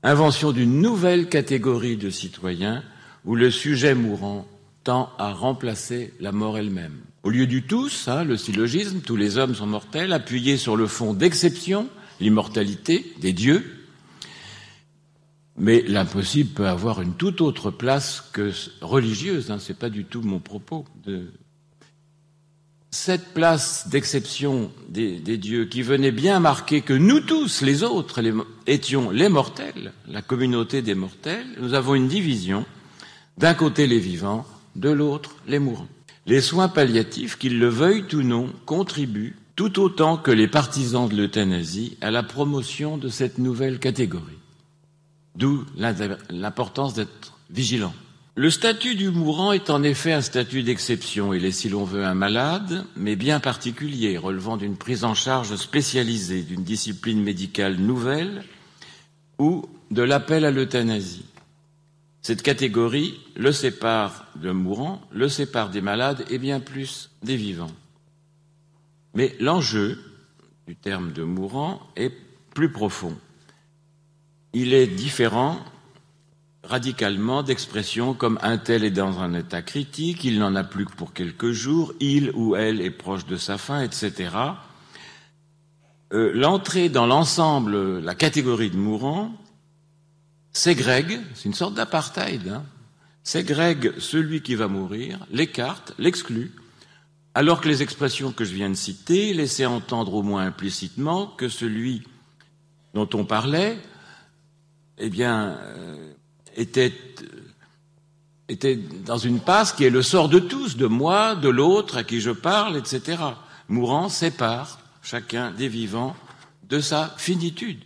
Invention d'une nouvelle catégorie de citoyens où le sujet mourant tend à remplacer la mort elle-même. Au lieu du tous, le syllogisme, tous les hommes sont mortels, appuyé sur le fond d'exception, l'immortalité des dieux. Mais l'impossible peut avoir une toute autre place que religieuse, c'est pas du tout mon propos. Cette place d'exception des dieux qui venait bien marquer que nous tous, les autres, étions les mortels, la communauté des mortels, nous avons une division, d'un côté les vivants, de l'autre les mourants. Les soins palliatifs, qu'ils le veuillent ou non, contribuent, tout autant que les partisans de l'euthanasie, à la promotion de cette nouvelle catégorie. D'où l'importance d'être vigilant. Le statut du mourant est en effet un statut d'exception. Il est, si l'on veut, un malade, mais bien particulier, relevant d'une prise en charge spécialisée, d'une discipline médicale nouvelle ou de l'appel à l'euthanasie. Cette catégorie le sépare de mourant, le sépare des malades et bien plus des vivants. Mais l'enjeu du terme de mourant est plus profond. Il est différent radicalement d'expressions comme un tel est dans un état critique, il n'en a plus que pour quelques jours, il ou elle est proche de sa fin, etc. L'entrée dans l'ensemble, la catégorie de mourant, ségrègue, c'est une sorte d'apartheid, ségrègue celui qui va mourir, l'écarte, l'exclut, alors que les expressions que je viens de citer laissaient entendre au moins implicitement que celui dont on parlait, était dans une passe qui est le sort de tous, de moi, de l'autre à qui je parle, etc. Mourant sépare chacun des vivants de sa finitude.